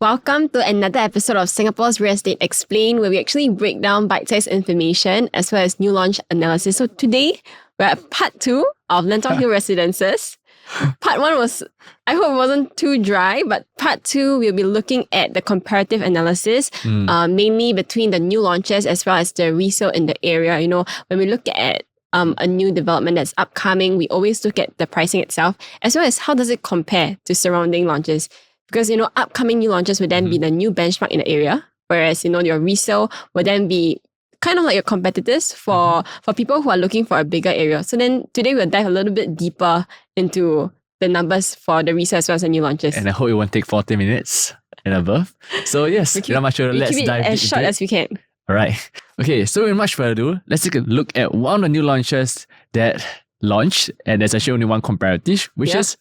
Welcome to another episode of Singapore's Real Estate Explained, where we actually break down bite-sized information as well as new launch analysis. So today, we're at part 2 of Lentor Hill Residences. Part 1 was, I hope it wasn't too dry, but part 2, we'll be looking at the comparative analysis, mainly between the new launches as well as the resale in the area. You know, when we look at a new development that's upcoming, we always look at the pricing itself, as well as how does it compare to surrounding launches. Because, you know, upcoming new launches would then be the new benchmark in the area, whereas, you know, your resale would then be kind of like your competitors for people who are looking for a bigger area. So then today we'll dive a little bit deeper into the numbers for the resale as well as the new launches. And I hope it won't take 40 minutes and above. So yes, without much further, let's keep it dive as into short it. as we can. All right. Okay, so without much further ado, let's take a look at one of the new launches that launched, and there's actually only one comparative, which is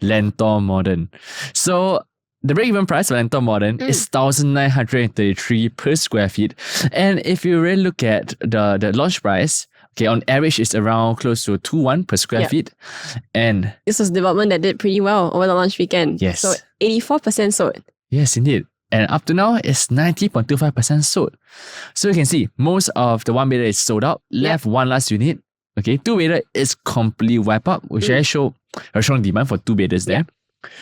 Lentor Modern. So the break-even price of Lentor Modern is 1,933 per square feet. And if you really look at the launch price, okay, on average it's around close to 2.1 per square feet. And this was a development that did pretty well over the launch weekend. Yes. So 84% sold. Yes, indeed. And up to now, it's 90.25% sold. So you can see most of the one bedder is sold out. Left one last unit. Okay, two bedder is completely wiped up, which I show a strong demand for two bedders there.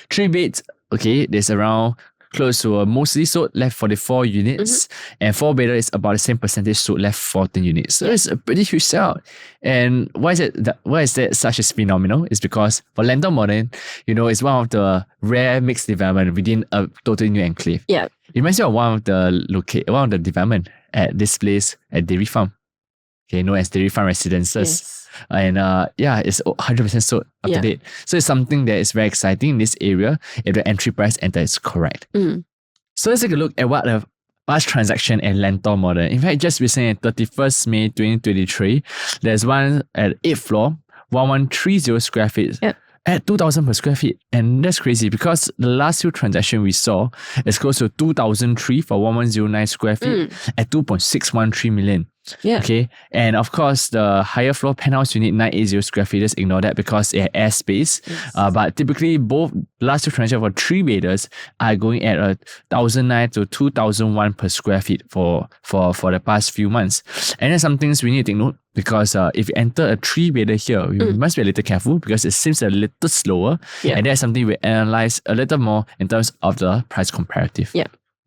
Three beds, okay, there's around close to mostly sold, left 44 units. And four bedder is about the same percentage sold, left 14 units. So it's a pretty huge sell. And why is that such as phenomenal? It's because for Lentor Modern, you know, it's one of the rare mixed development within a totally new enclave. Yeah. It reminds me of one of the development at this place at Dairy Farm. Okay, known as Dairy Farm Residences. Yes. And it's 100% sold up to date. So it's something that is very exciting in this area if the entry price enter is correct. So let's take a look at what the past transaction at Lentor Modern. In fact, just recently at 31st May 2023, there's one at 8th floor, 1130 square feet. At 2,000 per square feet. And that's crazy because the last two transactions we saw is close to 2,003 for 1109 square feet at 2.613 million. Okay. And of course, the higher floor penthouse unit 980 square feet, just ignore that because it had airspace. But typically, both last two transactions for three bedders are going at 1,009 to 2,001 per square feet for the past few months. And that's some things we need to take note because if you enter a three bedder here, you must be a little careful because it seems a little slower. And that's something we analyze a little more in terms of the price comparative.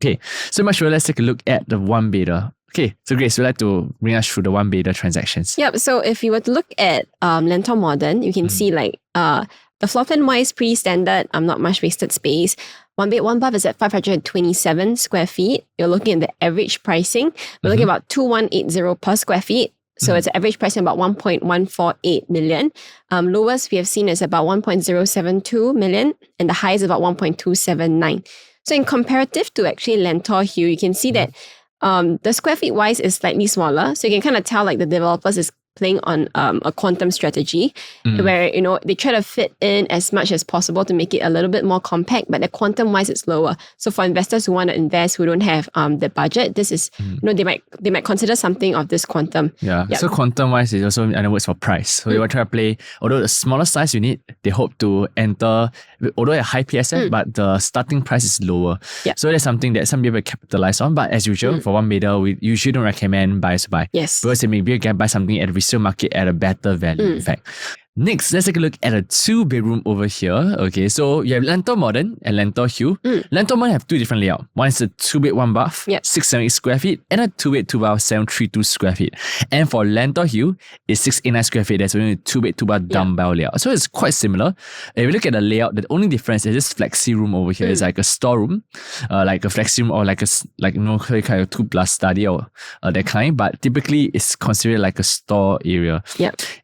Okay, so much for let's take a look at the one bedder. Okay, so Grace, would like to bring us through the one bedder transactions? So if you were to look at Lentor Modern, you can see like the floor plan wise pretty standard, not much wasted space. One bed, one bath is at 527 square feet. You're looking at the average pricing. We're looking at about 2,180 per square feet. So it's an average pricing about 1.148 million. Lowest we have seen is about 1.072 million, and the highest is about 1.279. So in comparative to actually Lentor Hill, you can see that the square feet wise is slightly smaller. So you can kind of tell like the developers is playing on a quantum strategy where, you know, they try to fit in as much as possible to make it a little bit more compact, but the quantum wise it's lower. So for investors who want to invest, who don't have the budget, this is, you know, they might consider something of this quantum. So quantum wise is also in other words for price. So they will try to play, although the smaller size unit, they hope to enter, although a high PSF, but the starting price is lower. So that's something that some people capitalize on. But as usual, for one bedder, we usually don't recommend buyers to buy. Because maybe you can buy something at the resale market at a better value, in fact. Next, let's take a look at a two-bedroom over here. Okay, so you have Lentor Modern and Lentor Hill. Lentor Modern have two different layouts. One is a two-bed, one bath, 678 square feet, and a two-bed, two-bath, 732 square feet. And for Lentor Hill, it's 689 square feet. There's only a two-bed, two-bath dumbbell layout. So it's quite similar. If you look at the layout, the only difference is this flexi room over here. It's like a storeroom, like a flexi room or like kind of 2+ study or that kind. But typically, it's considered like a store area.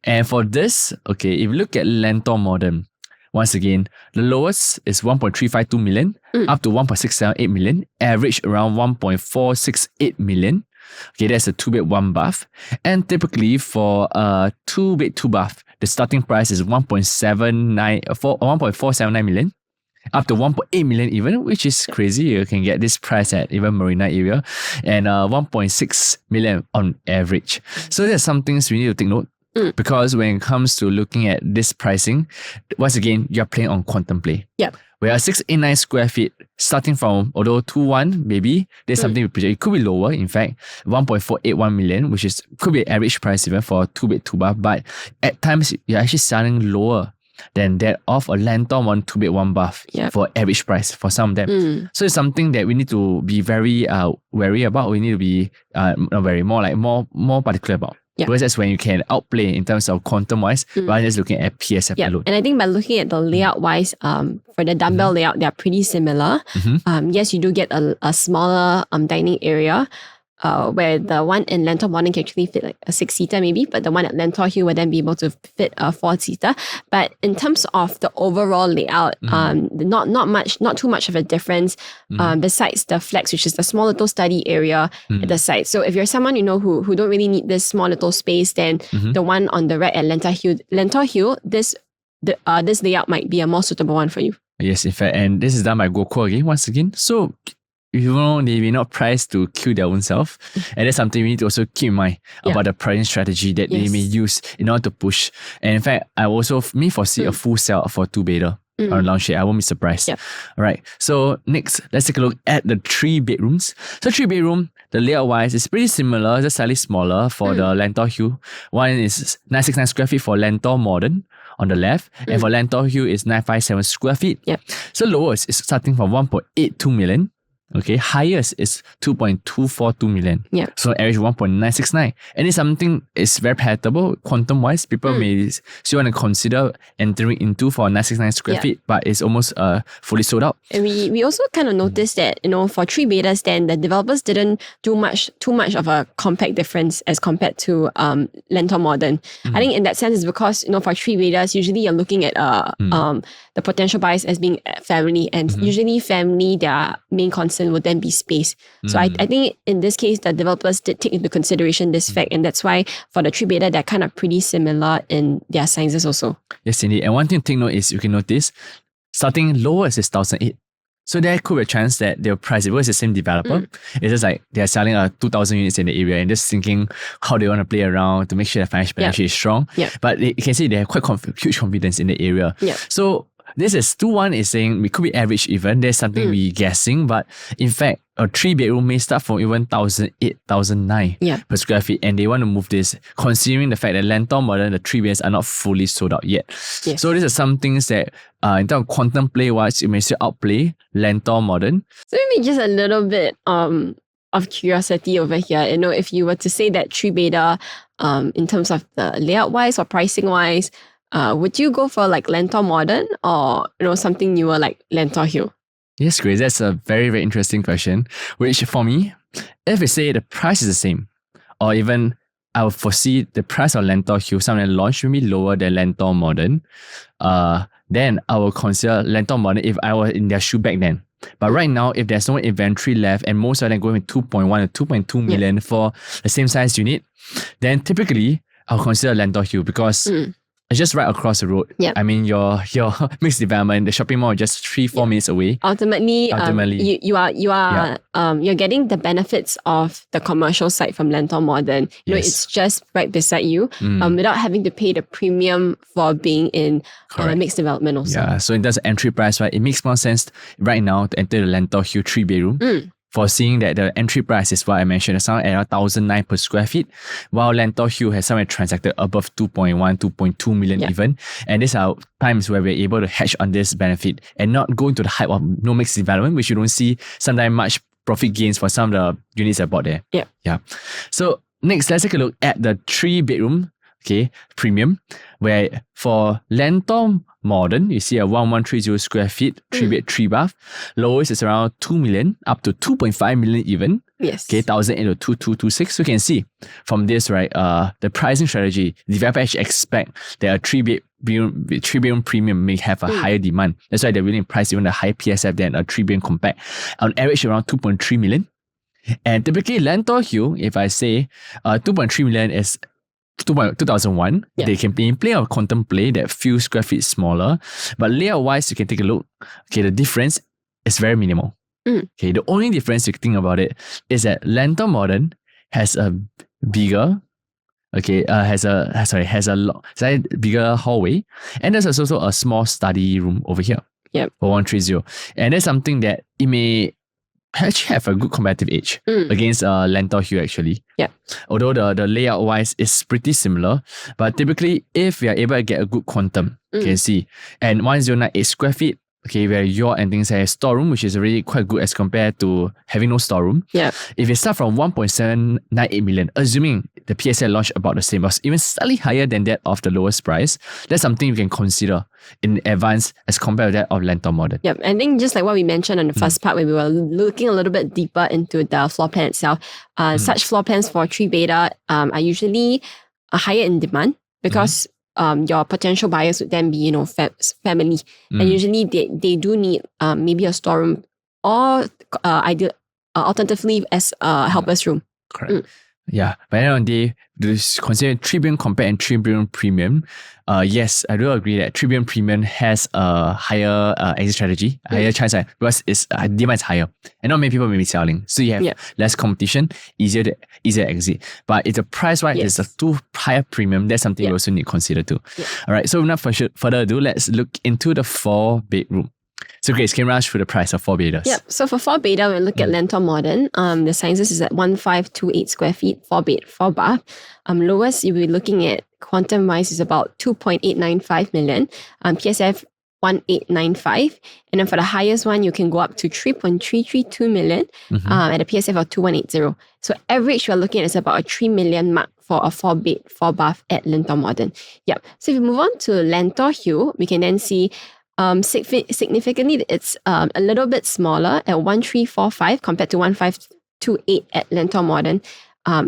And for this, okay, if you look at Lentor Modern, once again, the lowest is 1.352 million up to 1.678 million, average around 1.468 million. Okay, that's a two-bed, one bath. And typically for a two-bed, two-bath, the starting price is 1.479 million up to 1.8 million even, which is crazy. You can get this price at even Marina area, and 1.6 million on average. So there's some things we need to take note. Because when it comes to looking at this pricing, once again, you're playing on quantum play. Yep. Where 689 square feet, starting from, although 2.1 maybe, there's something we project. It could be lower, in fact, 1.481 million, which could be average price even for a 2-bed 2-bath, but at times you're actually selling lower than that of a Lentor Modern 2-bed 1-bath for average price for some of them. So it's something that we need to be very wary about. We need to be more particular about. Because that's when you can outplay in terms of quantum wise rather than just looking at PSF alone. And I think by looking at the layout wise, for the dumbbell layout, they are pretty similar. Yes, you do get a smaller dining area. Where the one in Lentor Modern can actually fit like a 6-seater maybe, but the one at Lentor Hill will then be able to fit a 4-seater. But in terms of the overall layout, not too much of a difference besides the flex, which is the small little study area at the side. So if you're someone who don't really need this small little space, then the one on the right at Lentor Hill, this layout might be a more suitable one for you. Yes, in fact, and this is done by Guocoland once again. So you know, they may not price to kill their own self. And that's something we need to also keep in mind about the pricing strategy that they may use in order to push. And in fact, I also foresee a full sell for 2-bedder on launch day. I won't be surprised. All right. So next, let's take a look at the 3 bedrooms. So 3-bedroom, the layout wise is pretty similar, just slightly smaller for the Lentor Hill. One is 969 square feet for Lentor Modern on the left, and for Lentor Hill is 957 square feet. So lowest is starting from 1.82 million. Okay, highest is 2.242 million. So average 1.969. And it's something is very palatable quantum wise. People may still want to consider entering into for 969 square feet, but it's almost fully sold out. And we also kind of noticed that, for 3-bedders, then the developers didn't do too much of a compact difference as compared to Lentor Modern. I think in that sense is because, for 3-bedders, usually you're looking at the potential buyers as being family, and usually family, their main concern would then be space. So I think in this case, the developers did take into consideration this fact, and that's why for the 3-bedder, they're kind of pretty similar in their sizes also. Yes, indeed. And one thing to take note is you can notice starting lowest is 1,008. So there could be a chance that they'll price it because it's the same developer. It's just like they're selling 2,000 units in the area and just thinking how they want to play around to make sure the financial balance sheet is strong. But you can see they have quite huge confidence in the area. So this is 2.1 is saying we could be average even. There's something we guessing, but in fact, a 3-bedroom may start from even 1,008, 1,009 per square feet, and they want to move this, considering the fact that Lentor Modern, the 3-beds are not fully sold out yet. So these are some things that, in terms of quantum play wise, you may still outplay Lentor Modern. So maybe just a little bit of curiosity over here. If you were to say that 3-bedder, in terms of the layout wise or pricing wise, would you go for like Lentor Modern or something newer like Lentor Hill? Yes, Grace, that's a very, very interesting question. Which for me, if we say the price is the same, or even I would foresee the price of Lentor Hill, something launch will be lower than Lentor Modern, then I will consider Lentor Modern if I were in their shoe back then. But right now, if there's no inventory left and most of them going with 2.1 to 2.2 million for the same size unit, then typically I'll consider Lentor Hill because it's just right across the road. I mean, your mixed development, the shopping mall is just 3-4 minutes away. Ultimately, you're getting the benefits of the commercial side from Lentor Modern. It's just right beside you, without having to pay the premium for being in mixed development also. So in terms of entry price, right, it makes more sense right now to enter the Lentor Hill 3-bedroom. Foreseeing that the entry price is what I mentioned, it's around 1,009 per square feet, while Lentor Hill has somewhere transacted above 2.1, 2.2 million even. And these are times where we're able to hedge on this benefit and not go into the hype of no mixed development, which you don't see sometimes much profit gains for some of the units I bought there. So next, let's take a look at the 3-bedroom premium, where for Lentor Modern, you see a 1,130 square feet, 3-bed, 3-bath. Lowest is around 2 million, up to 2.5 million even. 1,008 to 2,226. So you can see from this, right, the pricing strategy, the developer actually expect that a 3-bedroom premium may have a higher demand. That's why they're willing to price even a higher PSF than a 3-bedroom compact. On average, around 2.3 million. And typically, Lentor Hill, if I say 2.3 million is 2001, they can play or contemplate that few square feet smaller, but layout wise, you can take a look. The difference is very minimal. The only difference you can think about it is that Lentor Modern has a bigger has a slightly bigger hallway, and there's also a small study room over here. Yep. For 130. And that's something that it may actually have a good competitive edge against Lentor Hill actually. Yeah. Although the layout wise is pretty similar, but typically if we are able to get a good quantum, you can see, and 1098 square feet, where you're entering a storeroom, which is already quite good as compared to having no storeroom. Yeah. If you start from 1.798 million, assuming the PSL launched about the same, or even slightly higher than that of the lowest price, that's something you can consider in advance as compared to that of Lentor Modern. Yep. I think just like what we mentioned on the first part, when we were looking a little bit deeper into the floor plan itself, such floor plans for 3 beta are usually higher in demand because your potential buyers would then be, family. And usually they do need maybe a storeroom or alternatively as a helper's room. Correct. Yeah, but at the end of the day, consider 3 billion compared and 3 billion premium. Yes, I do agree that 3 billion premium has a higher exit strategy, higher chance because its demand is higher, and not many people may be selling, so you have less competition, easier to exit. But if the price is a too higher premium, that's something we also need to consider too. All right, so without further ado, let's look into the 4-bedroom. So Grace, can you rush through the price of 4 betas? Yep. So for 4 beta, we look at Lentor Modern. The sizes is at 1528 square feet, 4 bed, 4 bath. Lowest you'll be looking at quantum wise is about 2.895 million. PSF 1895. And then for the highest one, you can go up to 3.332 million at a PSF of 2180. So average we're looking at is about a 3 million mark for a 4 bed, 4 bath at Lentor Modern. Yep. So if we move on to Lentor Hill, we can then see significantly, it's a little bit smaller at 1345 compared to 1528 at Lentor Modern.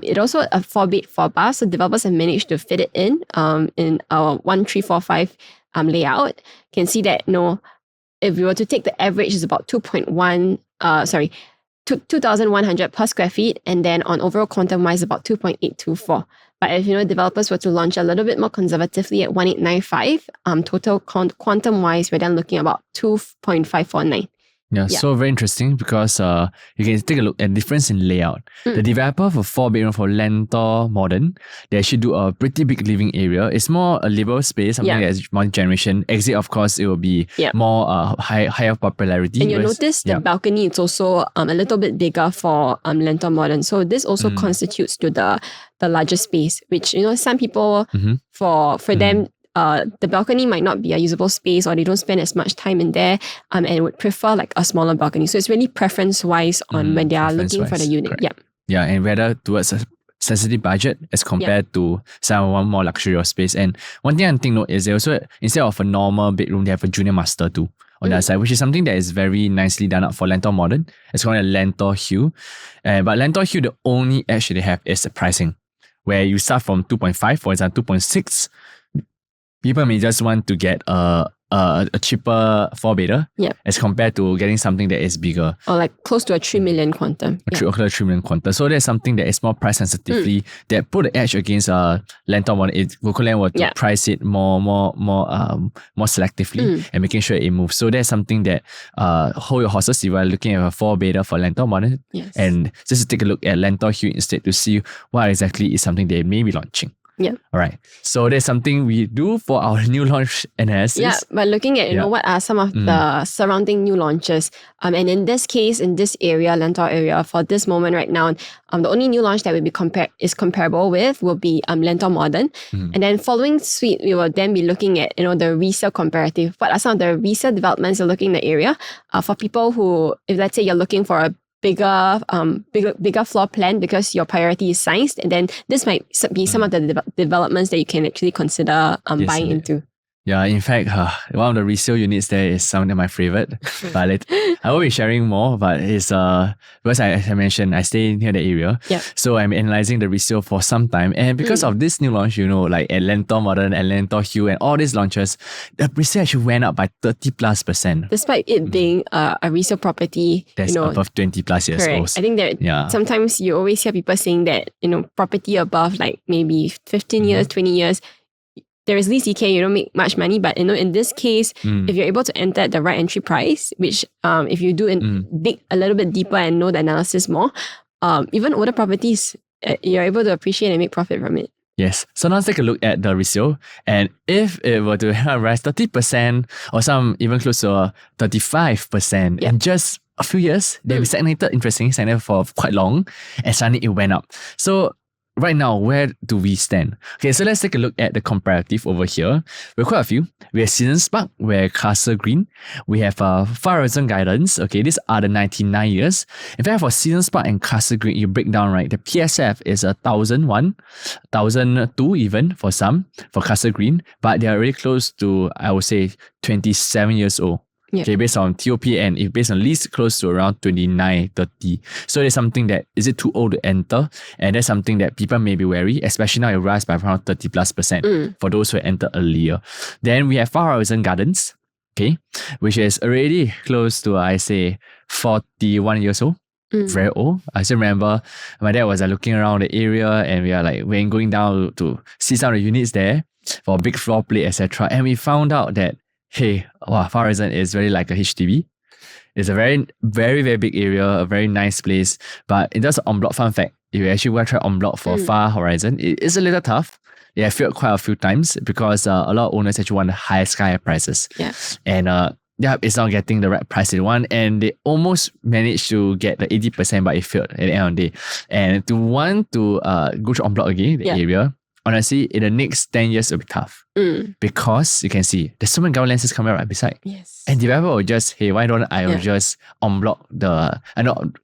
It also a 4 bed, 4 bath, so developers have managed to fit it in our 1345 layout. You can see that if we were to take the average, is about 2,100 per square feet, and then on overall quantum wise about 2.824. But if developers were to launch a little bit more conservatively at 1895, total quantum wise, we're then looking about 2.549. Yeah, so very interesting because you can take a look at difference in layout. The developer for 4 bedroom for Lentor Modern, they actually do a pretty big living area. It's more a livable space, something that is multi-generation. Exit, of course, it will be more higher popularity. And you'll notice the balcony is also a little bit bigger for Lentor Modern. So this also constitutes to the larger space, which some people for them. The balcony might not be a usable space, or they don't spend as much time in there and would prefer like a smaller balcony. So it's really preference-wise on when they are looking for the unit. Correct. Yeah, and whether towards a sensitive budget as compared to someone more luxurious space. And one thing I think is they also, instead of a normal bedroom, they have a junior master too on the other side, which is something that is very nicely done up for Lentor Modern. It's called a Lentor Hill. But Lentor Hill, the only edge they have is the pricing, where you start from 2.5, for example, 2.6. People may just want to get a cheaper 4 beta as compared to getting something that is bigger. Or like close to a 3 million quantum. A 3 million quantum. So there's something that is more price sensitively that put the edge against Lentor Modern. Guocoland were to price it more selectively and making sure it moves. So there's something that hold your horses if you are looking at a 4 beta for Lentor Modern. Yes. And just to take a look at Lentor Hill instead to see what exactly is something they may be launching. Yeah. All right. So there's something we do for our new launch analysis. Yeah, but looking at what are some of the surrounding new launches, and in this case, in this area, Lentor area, for this moment right now, the only new launch that will be comparable with will be Lentor Modern, and then following suite, we will then be looking at the resale comparative. What are some of the resale developments you're looking in the area for people who, if let's say you're looking for a bigger floor plan because your priority is size, and then this might be some of the developments that you can actually consider buying into. Yeah, in fact, one of the resale units there is some of my favorite. But I will be sharing more, but it's because as I mentioned, I stay near the area. Yeah. So I'm analyzing the resale for some time. And because of this new launch, like at Lentor Modern and Lentor Hill and all these launches, the resale actually went up by 30+%. Despite it being a resale property, that's above 20+ years old. I think that sometimes you always hear people saying that, property above like maybe 15 years, 20 years, there is lease decay, you don't make much money. But in this case, if you're able to enter at the right entry price, which if you do dig a little bit deeper and know the analysis more, even older properties, you're able to appreciate and make profit from it. Yes. So now let's take a look at the resale. And if it were to rise 30% or some even close to 35% in just a few years, they've stagnated, interestingly, stagnated for quite long, and suddenly it went up. So right now, where do we stand? Okay, so let's take a look at the comparative over here. We have quite a few. We have Seasons Park, we have Castle Green, we have Far Horizon Gardens. Okay, these are the 99 years. In fact, for Seasons Park and Castle Green, you break down, right, the PSF is 1,001, 1,002 even for some, for Castle Green, but they are really close to, I would say, 27 years old. Yeah. Okay, based on TOP and if based on lease, close to around 29, 30. So there's something that, is it too old to enter? And that's something that people may be wary, especially now it rise by around 30+% for those who enter earlier. Then we have Far Horizon Gardens, okay, which is already close to, I say, 41 years old. Very old. I still remember my dad was looking around the area and we are when going down to see some of the units there for a big floor plate, etc. And we found out that hey, Far Horizon is really like a HDB. It's a very, very, very big area, a very nice place. But in terms of en bloc, fun fact, if you actually want to try en bloc for Far Horizon, it is a little tough. Yeah, I failed quite a few times because a lot of owners actually want the highest prices. Yeah. And it's not getting the right price they want. And they almost managed to get the 80%, but it failed at the end of the day. And to want to go to en bloc again, the area, honestly, in the next 10 years, it'll be tough. Because you can see there's so many government lenses coming right beside. Yes. And developer will just, hey, why don't I just unblock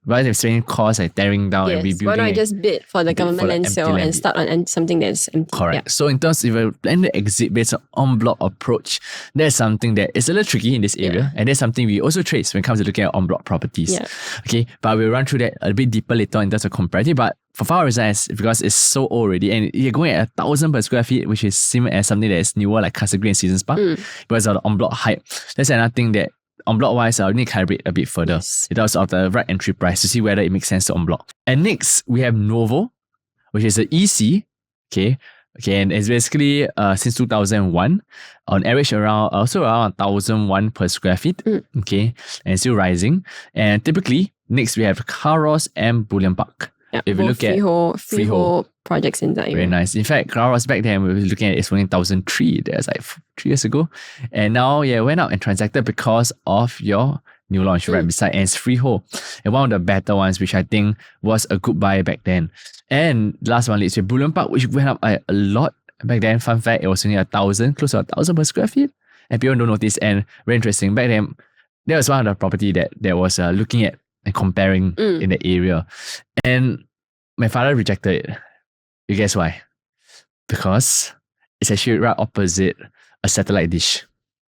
rather than spending costs like tearing down and rebuilding. Why don't I just bid for the government land sale and start on something that's empty? Correct. So in terms of if you plan to exit based on block approach, that's something that is a little tricky in this area. And that's something we also trace when it comes to looking at on block properties. Yeah. Okay. But we'll run through that a bit deeper later in terms of comparative. But for Far Horizon, because it's so old already, and you're going at 1,000 per square feet, which is similar as something that is newer like Castle Green and Seasons Park, because of the en bloc hype. That's another thing that en bloc wise, I need to calibrate a bit further in terms of the right entry price to see whether it makes sense to en bloc. And next, we have Nuovo, which is the EC. Okay, and it's basically since 2001, on average around 1,001 per square feet. Okay, and still rising. And typically, next we have Calrose and Bullion Park. Yep, if you look at freehold projects in that area. Very nice. In fact, Calrose back then, we were looking at it's only 1,003. That's like 3 years ago. And now, it went out and transacted because of your new launch right beside. And it's freehold. And one of the better ones, which I think was a good buy back then. And last one leads to Bullion Park, which went up a lot. Back then, fun fact, it was only 1,000, close to 1,000 per square feet. And people don't notice. And very interesting. Back then, that was one of the property that was looking at and comparing in the area. And my father rejected it. You guess why? Because it's actually right opposite a satellite dish.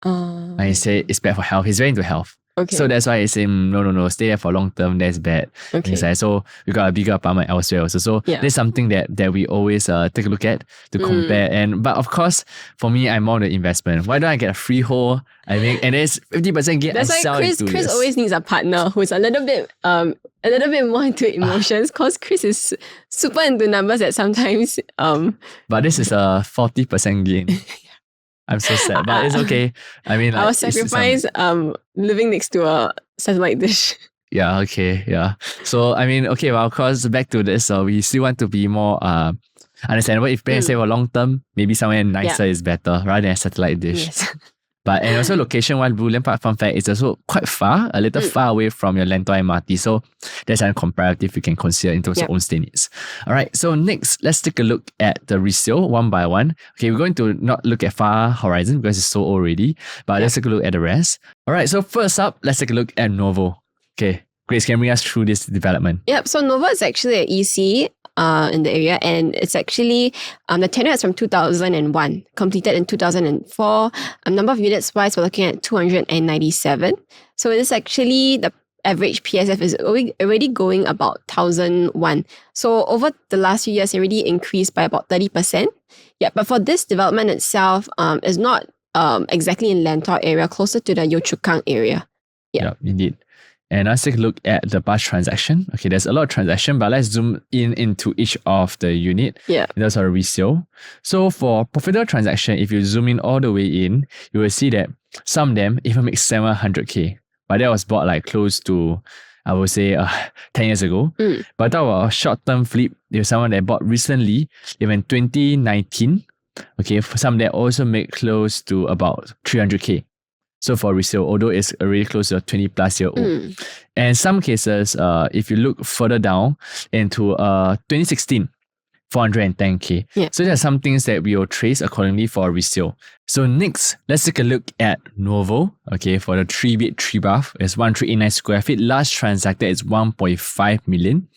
And he said it's bad for health. He's very into health. Okay. So that's why he said, no, stay there for long term, that's bad. Okay. Like, so we got a bigger apartment elsewhere also. So there's something that we always take a look at to compare. But of course, for me, I'm more the investment. Why don't I get a freehold? I mean, and it's 50% gain. That's why Chris always needs a partner who's a little bit more into emotions, because Chris is super into numbers that sometimes But this is a 40% gain. I'm so sad, but it's okay. I mean, I'll sacrifice living next to a satellite dish. Yeah, okay, yeah. So, I mean, okay, well, of course, back to this, we still want to be more understandable. If parents say for long term, maybe somewhere nicer is better rather than a satellite dish. Yes. But and also location-wise, Bullion Park, fun fact, is also quite far, a little far away from your Lentor MRT. So that's a comparative you can consider in terms of own stay needs. All right, so next, let's take a look at the resale one by one. Okay, we're going to not look at Far Horizon because it's so old already, but let's take a look at the rest. All right, so first up, let's take a look at Nuovo. Okay, Grace, can you bring us through this development? Yep, so Nuovo is actually an EC in the area, and it's actually the tenure is from 2001, completed in 2004. Number of units wise, we're looking at 297. So it is actually the average PSF is already going about 1,001. So over the last few years, it already increased by about 30%. Yeah, but for this development itself, is not exactly in Lentor area, closer to the Yio Chu Kang area. Yeah, indeed. And let's take a look at the past transaction. Okay, there's a lot of transaction, but let's zoom into each of the unit. Yeah. Those are resale. So for profitable transaction, if you zoom in all the way in, you will see that some of them even make 700K. But that was bought like close to, I would say 10 years ago. But talk about a short-term flip, there's someone that bought recently, even 2019. Okay, for some that also make close to about 300k. So for resale, although it's already close to a 20 plus year old. And some cases, if you look further down into 2016, 410k. Yeah. So there are some things that we will trace accordingly for resale. So next, let's take a look at Nuovo. Okay, for the 3-bed, 3-bath, it's 1389 square feet. Last transacted is 1.5 million.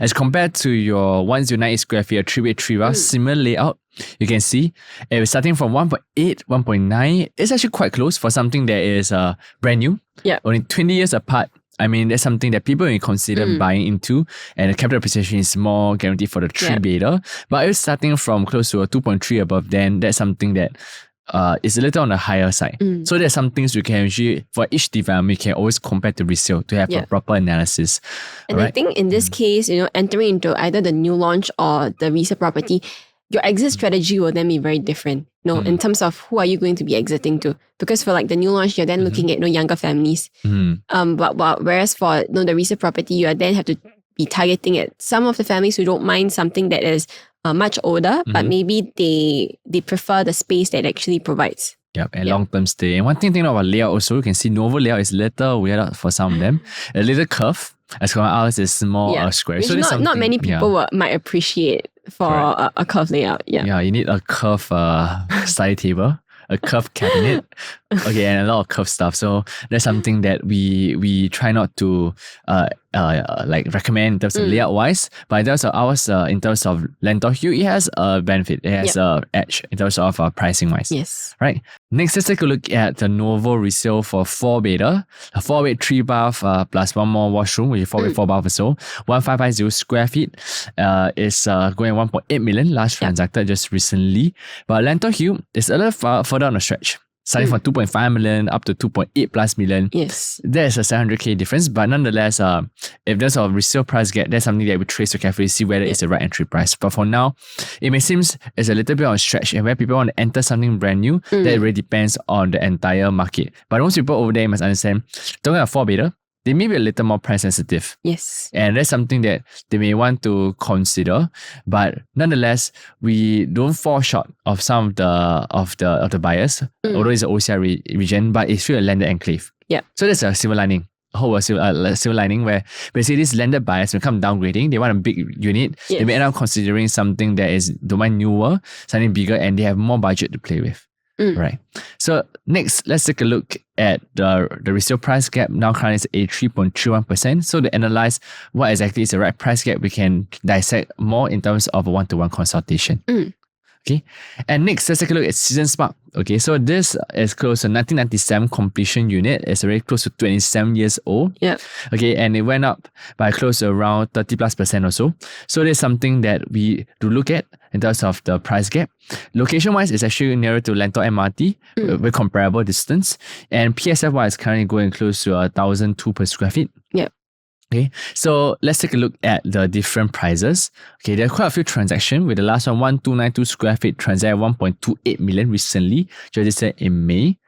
As compared to your 1098 square feet, a 3-bed, 3-bath, similar layout. You can see it's starting from 1.8, 1.9. It's actually quite close for something that is brand new. Yeah. Only 20 years apart. I mean, that's something that people may consider buying into, and the capital appreciation is more guaranteed for the 3-bedder. But if it's starting from close to a 2.3 above, then that's something that is a little on the higher side. So there's some things we can actually, for each development, we can always compare to resale to have a proper analysis. And I think in this case, entering into either the new launch or the resale property, your exit strategy will then be very different, in terms of who are you going to be exiting to. Because for like the new launch, you're then looking at younger families. But whereas for the resale property, you then have to be targeting at some of the families who don't mind something that is much older, but maybe they prefer the space that it actually provides. Yep, and long-term stay. And one thing about layout also, you can see Nuovo layout is a little weird for some of them. A little curve, as compared to ours is more square. Which so not many people might appreciate for a curved layout. Yeah, you need a curved study table, a curved cabinet, okay, and a lot of curved stuff. So that's something that we try not to recommend in terms of layout wise. But in terms of ours, in terms of Lentor Hill, it has a benefit. It has a edge in terms of pricing wise. Yes. Right. Next, let's take a look at the Nuovo resale for 4-bedder. A 4-bed, 3-bath plus one more washroom, which is 4-bed, 4-bath or so. 1550 square feet is going 1.8 million. Last transacted just recently. But Lentor Hill is a little further on the stretch. Starting from 2.5 million up to 2.8 plus million. Yes. There's a 700k difference, but nonetheless, if there's a resale price gap, that's something that we trace to carefully see whether it's the right entry price. But for now, it may seem it's a little bit on a stretch, and where people want to enter something brand new, that really depends on the entire market. But most people over there must understand, talking about 4-bedder, they may be a little more price sensitive. Yes. And that's something that they may want to consider. But nonetheless, we don't fall short of some of the buyers, although it's an OCR region, but it's still a landed enclave. Yeah. So there's a silver lining. Silver lining where basically these landed buyers will come downgrading, they want a big unit, they may end up considering something that is domain newer, something bigger, and they have more budget to play with. Right. So next, let's take a look at the resale price gap. Now currently it's a 3.31%. So to analyze what exactly is the right price gap, we can dissect more in terms of a one-to-one consultation. Okay. And next, let's take a look at Season Spark. Okay, so this is close to 1997 completion unit. It's already close to 27 years old. Yeah. Okay, and it went up by close to around 30+% or so. So there's something that we do look at in terms of the price gap. Location-wise, it's actually nearer to Lentor MRT with comparable distance. And PSF-wise, currently going close to 1,002 per square feet. Yeah. Okay, so let's take a look at the different prices. Okay, there are quite a few transactions with the last one, 1292 square feet, transacted 1.28 million recently, just in May.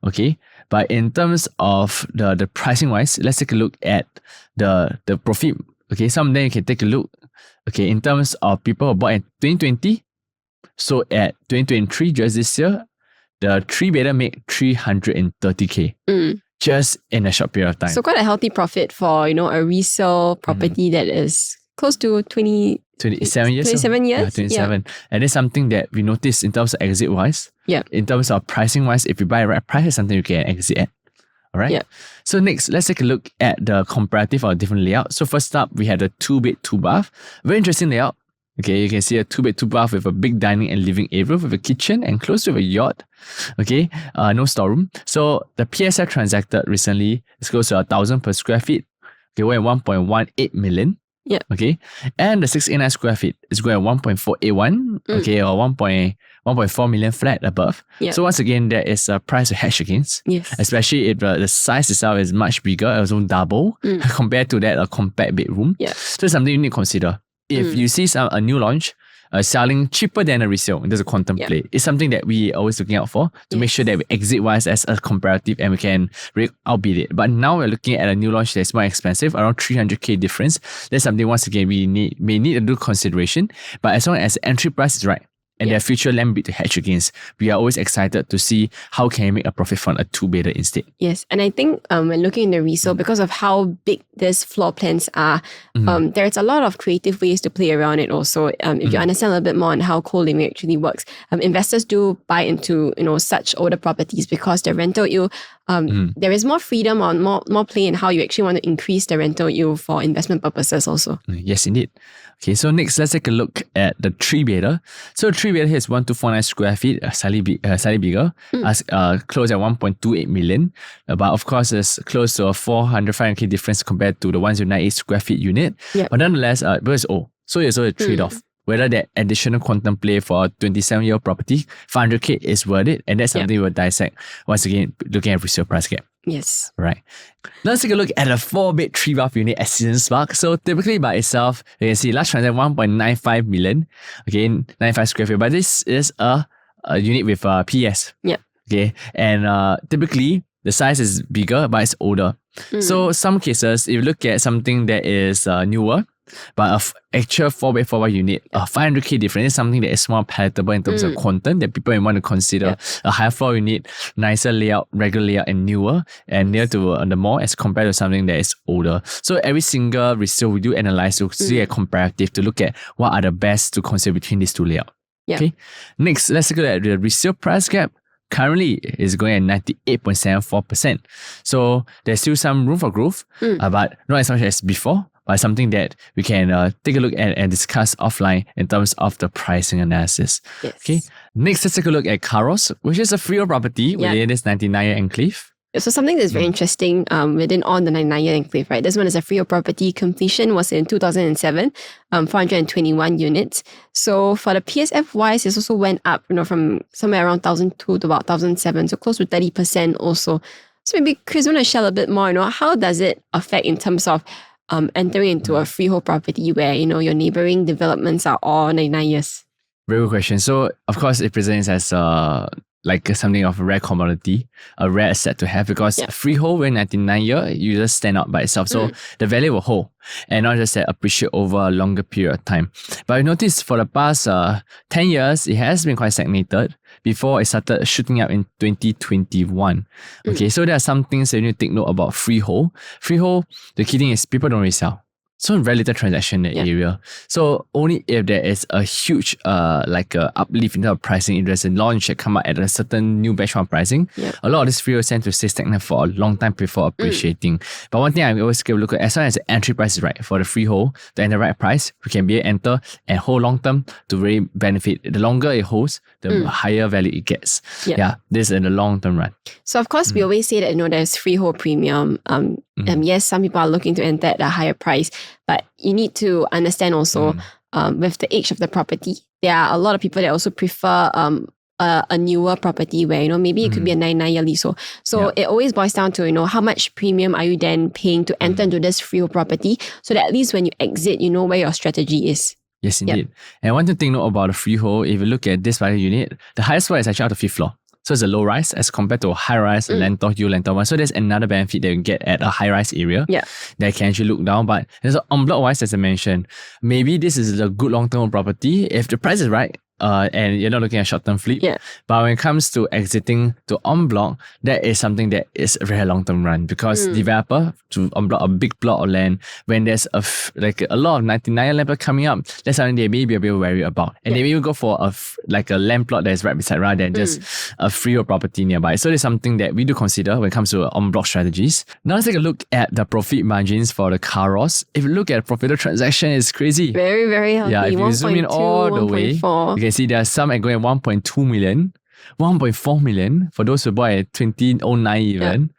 Okay, but in terms of the pricing wise, let's take a look at the profit. Okay, some of them you can take a look. Okay, in terms of people who bought in 2020, so at 2023, just this year, the 3-bedder made 330k. Just in a short period of time. So quite a healthy profit for, a resale property that is close to 27 years. 27 years? Yeah, 27. Yeah. And it's something that we notice in terms of exit wise. Yeah. In terms of pricing wise, if you buy the right price, it's something you can exit at. All right. Yeah. So next, let's take a look at the comparative of different layouts. So first up, we had a 2-bed, 2-bath. Very interesting layout. Okay, you can see a 2-bed, 2-bath with a big dining and living area with a kitchen and close to a yacht. Okay, no storeroom. So the PSF transacted recently is close to 1,000 per square feet. Okay, we're at 1.18 million. Yeah. Okay, and the 689 square feet is going at 1.481. Okay, or 1.4 million flat above. Yeah. So once again, there is a price to hedge against. Yes. Especially if the size itself is much bigger, also double compared to that a compact bedroom. Yeah. So it's something you need to consider. If you see a new launch, selling cheaper than a resale. There's a quantum play. It's something that we are always looking out for to make sure that we exit wise as a comparative and we can really outbid it. But now we're looking at a new launch that's more expensive, around 300k difference. That's something once again we may need to do consideration. But as long as the entry price is right, and their future land bid to hedge against, we are always excited to see how can we make a profit from a two-bedder instead. Yes, and I think when looking in the resale, because of how big these floor plans are, there's a lot of creative ways to play around it also. If you understand a little bit more on how co-living actually works, investors do buy into such older properties because the rental yield, there is more freedom on more play in how you actually want to increase the rental yield for investment purposes also. Yes, indeed. Okay, so next, let's take a look at the three-bedder. So the three-bedder here is 1249 square feet, slightly bigger, closed at 1.28 million. But of course, it's close to a 500k difference compared to the 1098 square feet unit. But nonetheless, because it's old, so it's also a trade-off. Whether that additional quantum play for a 27-year property, 500k is worth it. And that's something we'll dissect once again, looking at resale price gap. Yes. Right. Now let's take a look at a 4-bed 3-bath unit at Seasons Park. So typically by itself, you can see large transaction 1.95 million. Okay, 95 square feet. But this is a unit with PS. Yeah. Okay. And typically the size is bigger, but it's older. So some cases, if you look at something that is newer, but an actual 4-bed 4-bath unit, a 500k difference is something that is more palatable in terms of quantum that people may want to consider. A higher floor unit, nicer layout, regular layout, and newer, and near to the mall as compared to something that is older. So every single resale we do analyze to see a comparative to look at what are the best to consider between these two layouts. Okay. Next, let's look at the resale price gap. Currently is going at 98.74%. So there's still some room for growth, but not as much as before. But something that we can take a look at and discuss offline in terms of the pricing analysis. Yes. Okay. Next, let's take a look at Calrose, which is a freehold property within this 99-year enclave. So something that's very interesting within all the 99-year enclave, right? This one is a freehold property. Completion was in 2007, 421 units. So for the PSF wise, it also went up, from somewhere around 1,002 to about 1,007, so close to 30% also. So maybe Chris, want to share a bit more, how does it affect in terms of entering into a freehold property where, your neighboring developments are all 99 years? Very good question. So, of course, it presents as like something of a rare commodity, a rare asset to have because freehold when 99 year, you just stand out by itself. So the value will hold and not just appreciate over a longer period of time. But I noticed for the past 10 years, it has been quite stagnated before it started shooting up in 2021. Okay, so there are some things that you need to take note about freehold. Freehold, the key thing is people don't resell. So very little transaction in the area. So only if there is a huge uplift in terms of pricing, if there's a launch that come out at a certain new benchmark pricing, a lot of these freeholds tend to stay stagnant for a long time before appreciating. But one thing I always give a look at, as long as the entry price is right for the freehold, at the right price, we can be able to enter and hold long term to really benefit. The longer it holds, the higher value it gets. This is in the long term run. So of course, we always say that there's freehold premium. Yes, some people are looking to enter at a higher price, but you need to understand also with the age of the property, there are a lot of people that also prefer a newer property where maybe it could be a 99-year leasehold. So it always boils down to how much premium are you then paying to enter into this freehold property, so that at least when you exit, you know where your strategy is. Yes, indeed. And one thing to note about a freehold, if you look at this particular unit, the highest floor is actually out of the 5th floor. So it's a low rise as compared to a high rise, Lentor Hill, Lentor Modern. So there's another benefit that you get at a high rise area that can actually look down. But there's on block wise, as I mentioned, maybe this is a good long term property if the price is right. And you're not looking at short-term flip. But when it comes to exiting to en-bloc, that is something that is a very long-term run because developer to en-bloc a big plot of land, when there's a lot of 99 land plot coming up, that's something they may be a bit worried about. And they may go for a land plot that is right beside rather than just a freehold property nearby. So there's something that we do consider when it comes to en-bloc strategies. Now let's take a look at the profit margins for the Calrose. If you look at profitable transaction, it's crazy. Very, very healthy. Yeah, if you zoom in all the way, you can see there are some at going at 1.2 million, 1.4 million for those who bought at 2009 even.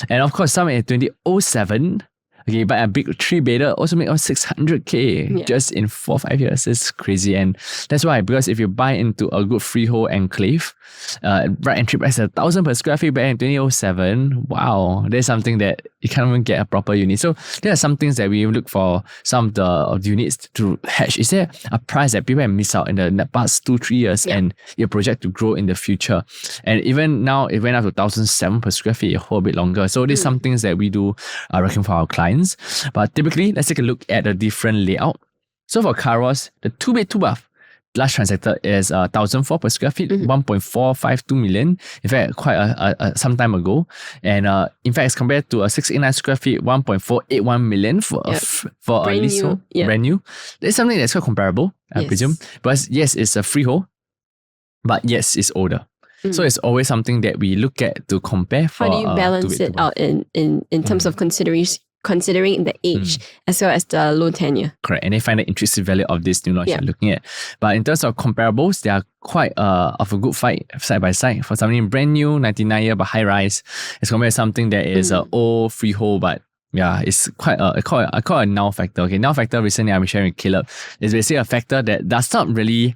And of course, some at 2007, Okay, but a big 3-bedder also make us 600K just in 4-5 years. It's crazy. And that's why, because if you buy into a good freehold enclave, right entry price at 1,000 per square feet back in 2007, wow, there's something that you can't even get a proper unit. So there are some things that we look for some of the units to hatch. Is there a price that people have missed out in the past 2-3 years and your project to grow in the future? And even now, it went up to 1,007 per square feet, a whole bit longer. So there's some things that we do reckon for our clients. But typically, let's take a look at a different layout. So for Calrose, the 2-bed, 2-bath last transacted is 1,004 per square feet, 1.452 million. In fact, quite some time ago. And in fact, as compared to a 689 square feet, 1.481 million for a leasehold, brand new. There's something that's quite comparable, I presume. But yes, it's a freehold, but yes, it's older. So it's always something that we look at to compare for. How do you balance it out in terms of considering the age as well as the low tenure? Correct. And they find the intrinsic value of this new launch you're looking at. But in terms of comparables, they are quite of a good fight side by side. For something brand new, 99-year but high rise, it's compared to something that is old freehold but it's quite I call it a null factor. Okay, null factor recently I've been sharing with Caleb is basically a factor that does not really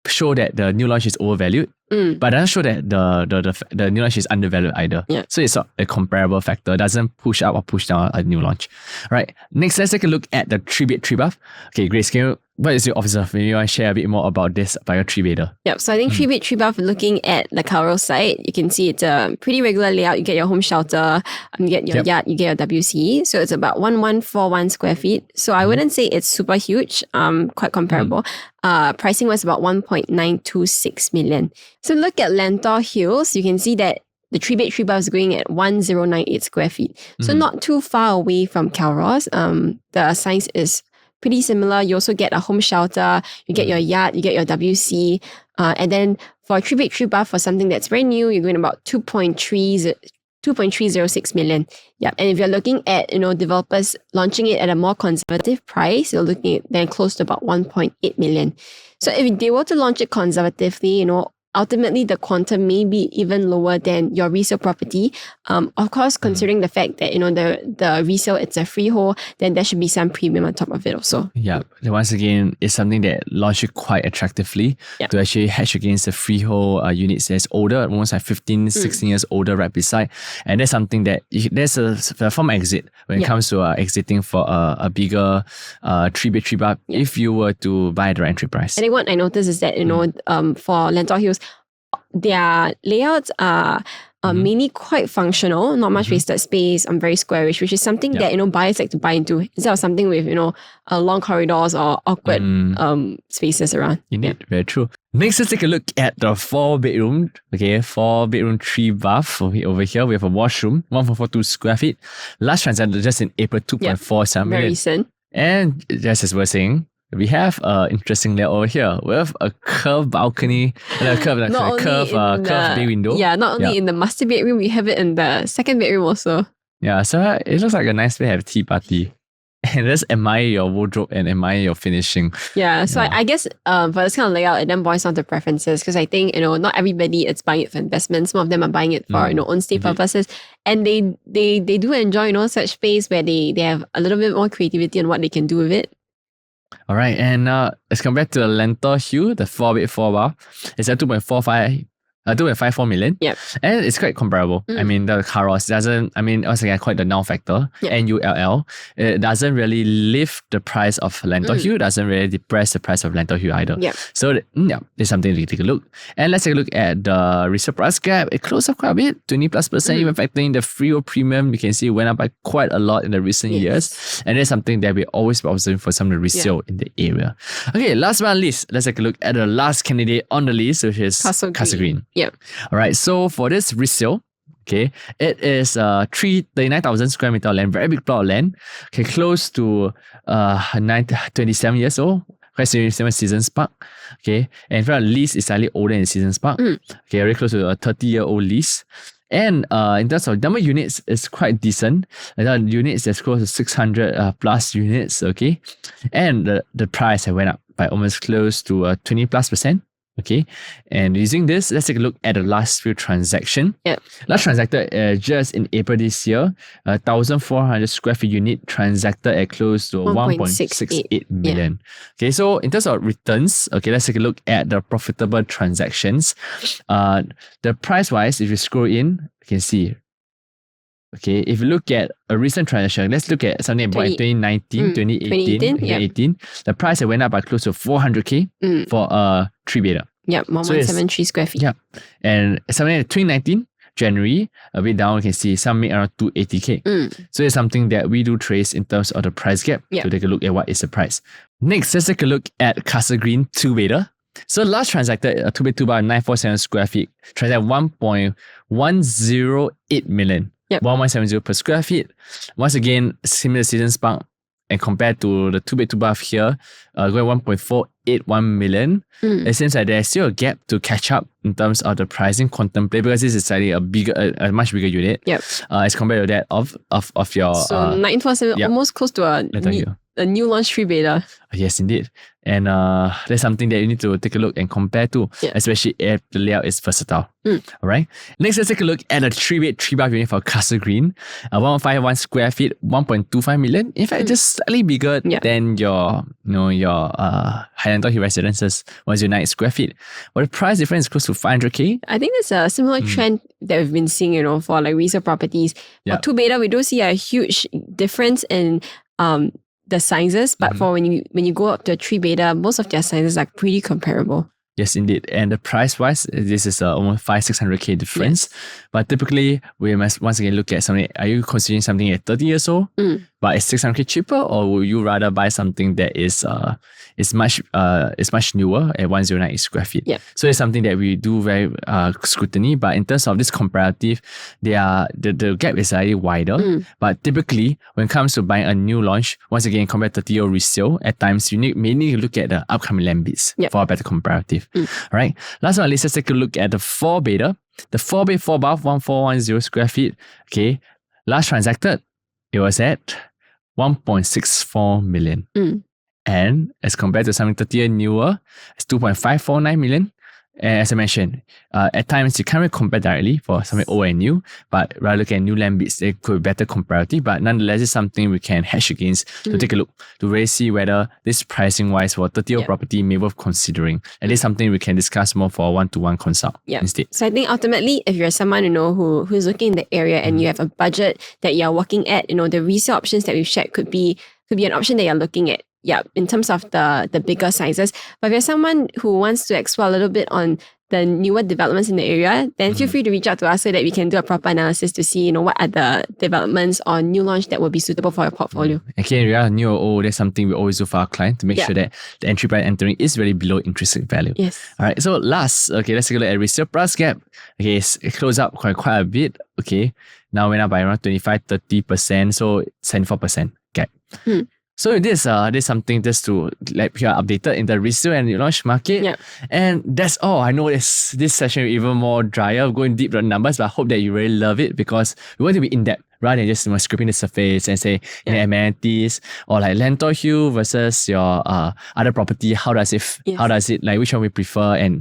show that the new launch is overvalued, but doesn't show that the new launch is undervalued either. So it's a comparable factor. It doesn't push up or push down a new launch. Right. Next, let's take a look at the 3-bed, 3-bath. Okay, Grace, what is your observation? Maybe you want to share a bit more about this by your 3-bedder? Yep. So I think 3-bed, 3-bath, looking at the Calrose site, you can see it's a pretty regular layout. You get your home shelter, you get your yard, you get your WC. So it's about 1,141 square feet. So I wouldn't say it's super huge, quite comparable. Pricing was about 1.926 million. So look at Lentor Hills, you can see that the 3-bed, 3-bath is going at 1,098 square feet. So not too far away from Calrose. The size is pretty similar. You also get a home shelter, you get your yard, you get your WC. And then for a 3-bed, 3-bath for something that's brand new, you're going about 2.306 million. Yeah. And if you're looking at, developers launching it at a more conservative price, you're looking at then close to about 1.8 million. So if they were to launch it conservatively, ultimately the quantum may be even lower than your resale property. Of course, considering the fact that, the resale, it's a freehold, then there should be some premium on top of it also. Yeah. Once again, it's something that launched it quite attractively to actually hedge against the freehold units that's older, almost like 15, 16 years older right beside. And that's something that there's a form of exit when it comes to exiting for a bigger 3-bed, 3-bath if you were to buy the entry price. I think what I noticed is that, for Lentor Hills, their layouts are mainly quite functional, not much wasted space, very squarish, which is something that, buyers like to buy into instead of something with, long corridors or awkward spaces around. Indeed, very true. Next, let's take a look at the 4-bedroom. Okay, 4-bedroom, 3-bath. Over here, we have a washroom, 1.42 square feet. Last transacted just in April, 2.47 million. Very recent. And just as we're saying, we have an interesting layout over here. We have a curved balcony, curved bay window. Yeah, not only in the master bedroom, we have it in the second bedroom also. Yeah, so it looks like a nice way to have a tea party. And just admire your wardrobe and admire your finishing. Yeah, so I guess for this kind of layout, it then boils down to preferences, because I think, not everybody is buying it for investment. Some of them are buying it for, own stay purposes. And they do enjoy, such space where they have a little bit more creativity on what they can do with it. All right, and as compared to the Lentor Hill, the 4-bed, 4-bath, it's at 2.54 million. Yep. And it's quite comparable. I mean, the Calrose doesn't, once again, I call it the null factor, NULL. It doesn't really lift the price of Lentor Hill, doesn't really depress the price of Lentor Hill either. Yep. So, it's something to take a look. And let's take a look at the resale price gap. It closed up quite a bit, 20+%. Even factoring the freehold premium, you can see it went up by quite a lot in the recent years. And that's something that we always be observing for some of the resale in the area. Okay, last but not least, let's take a look at the last candidate on the list, which is Castle Green. Yep. All right, so for this resale, okay, it is 39,000 square meter land, very big plot of land, okay, close to 27 years old, quite similar Seasons Park, okay, and in fact, the lease is slightly older than Seasons Park, okay, very close to a 30-year-old lease. And in terms of number of units, it's quite decent. Units that's close to 600 plus units, okay, and the price went up by almost close to 20+%. Okay, and using this, let's take a look at the last few transactions. Yep. Last transacted just in April this year, 1,400 square feet unit transacted at close to 1.68 million. Okay, so in terms of returns, okay, let's take a look at the profitable transactions. The price wise, if you scroll in, you can see. Okay, if you look at a recent transaction, let's look at something about 2019, 2018. The price went up by close to 400k for a 3-bedder. Yeah, 1173 square feet. Yeah, and something like 2019, January, a bit down, you can see some make around 280k. So it's something that we do trace in terms of the price gap to take a look at what is the price. Next, let's take a look at Castle Green 2-bedder. So last transacted a 2-bed 2-bar 947 square feet, transacted 1.108 million. 1170 per square feet. Once again, similar season spark, and compared to the 2-bed 2-bath here, going 1.481 million. It seems like there's still a gap to catch up in terms of the pricing contemplate, because this is slightly a much bigger unit. As compared to that of your. So 947, almost close to a new launch 3-bedder. Yes, indeed. And that's something that you need to take a look and compare to, especially if the layout is versatile. Alright. Next, let's take a look at a 3-bed 3-bath unit for Castle Green. 151 square feet, 1.25 million. In fact, just slightly bigger than your Lentor Hill Residences, 109 square feet. But the price difference is close to 500k. I think it's a similar trend that we've been seeing, for like resale properties. For 2-bedder, we do see a huge difference in the sizes, but for when you go up to a 3-bedder, most of their sizes are pretty comparable. Yes, indeed. And the price wise, this is almost 500-600k difference. But typically, we must once again look at something. Are you considering something at 30 years old, but it's 600k cheaper, or would you rather buy something that is much newer at 109 square feet? So it's something that we do very scrutiny. But in terms of this comparative, the gap is slightly wider. But typically, when it comes to buying a new launch, once again, compared to 30-year resale, at times you mainly need to look at the upcoming land bids for a better comparative. Alright. Last but not least, let's take a look at the 4-bedder. The 4-bed 4-bath 1410 square feet. Okay. Last transacted, it was at 1.64 million. And as compared to something 30-year newer, it's 2.549 million. And as I mentioned, at times you can't really compare directly for something old and new, but rather look at new land bids, they could be better comparative. But nonetheless, it's something we can hedge against to take a look to really see whether this pricing wise for 30-year property may be worth considering. And it's something we can discuss more for a one-to-one consult instead. So I think ultimately, if you're someone who's looking in the area and you have a budget that you're working at, the resale options that we've shared could be an option that you're looking at. In terms of the bigger sizes. But if you're someone who wants to explore a little bit on the newer developments in the area, then feel free to reach out to us so that we can do a proper analysis to see, what are the developments or new launch that will be suitable for your portfolio. Okay, we are new or old, that's something we always do for our client to make sure that the entry price entering is really below intrinsic value. Yes. Alright, so last, let's take a look at resale price gap. Okay, it closed up quite a bit. Okay, now went up by around 25-30%, so 74% gap. So this is something just to let you are updated in the resale and launch market. And that's all. I know this session is even more drier, going deep on the numbers, but I hope that you really love it because we want to be in-depth rather than just scraping the surface and say amenities or like Lentor Hill versus your other property. How does it like which one we prefer and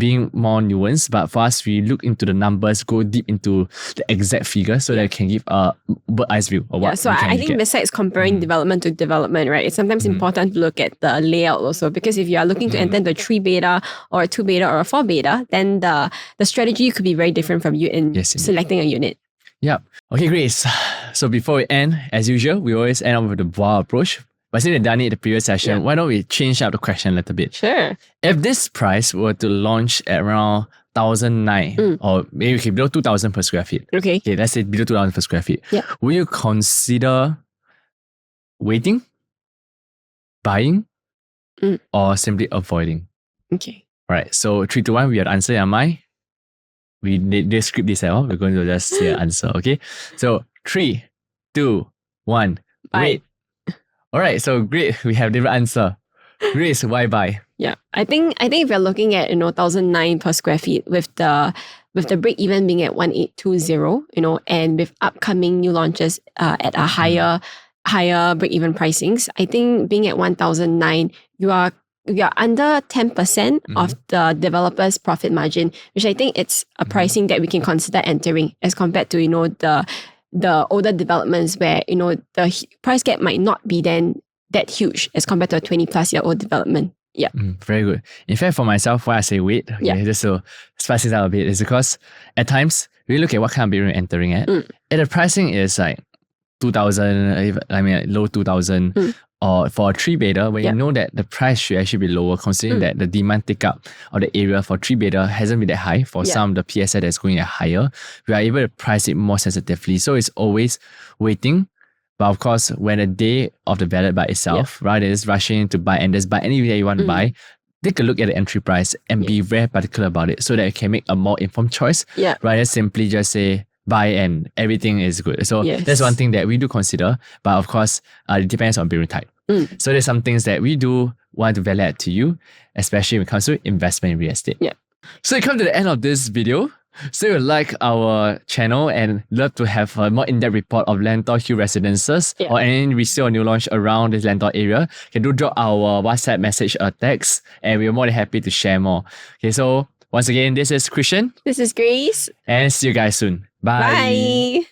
being more nuanced. But for us, we look into the numbers, go deep into the exact figures so that we can give a bird's view of what. So I think besides comparing development to development, right, it's sometimes important to look at the layout also, because if you are looking to enter into a 3-bedder or a 2-bedder or a 4-bedder, then the strategy could be very different from you in selecting a unit. Yep. Okay, great. So before we end, as usual, we always end up with the BWA approach. But since we've done it in the previous session, why don't we change up the question a little bit? Sure. If this price were to launch at around 1,009 or maybe below 2,000 per square feet. Okay, let's say below 2,000 per square feet. Will you consider waiting, buying, or simply avoiding? Okay. Right. So 3, 2, 1, we have to answer your mind. We did script this out. We're going to just say an answer, okay? So 3, 2, 1, wait. All right, so great. We have different answer. Grace, why buy? Yeah, I think if you're looking at 1,009 per square feet with the break even being at 1,820, and with upcoming new launches at a higher break even pricings, I think being at 1,009, you are we are under 10% of the developer's profit margin, which I think it's a pricing that we can consider entering as compared to, the older developments where, the price gap might not be then that huge as compared to a 20-plus-year-old development. Yeah. Very good. In fact, for myself, why I say wait, just to spice it out a bit, is because at times we look at what kind of bedroom you're entering at. And the pricing is like 2,000, low 2,000, or for a 3-bedder, when you know that the price should actually be lower, considering that the demand take up of the area for 3-bedder hasn't been that high. For some of the PSL that's going at higher, we are able to price it more sensitively. So it's always waiting. But of course, when the day of the ballot by itself, rather than just rushing to buy and just buy anything that you want to buy, take a look at the entry price and be very particular about it so that you can make a more informed choice. Rather than simply just say, buy and everything is good. So that's one thing that we do consider. But of course, it depends on bedroom type. So there's some things that we do want to value add to you, especially when it comes to investment in real estate. So we come to the end of this video. So if you like our channel and love to have a more in-depth report of Lentor Hill Residences or any resale or new launch around this Lentor area, you can do drop our WhatsApp message or text and we're more than happy to share more. Okay, so once again, this is Christian. This is Grace. And see you guys soon. Bye. Bye.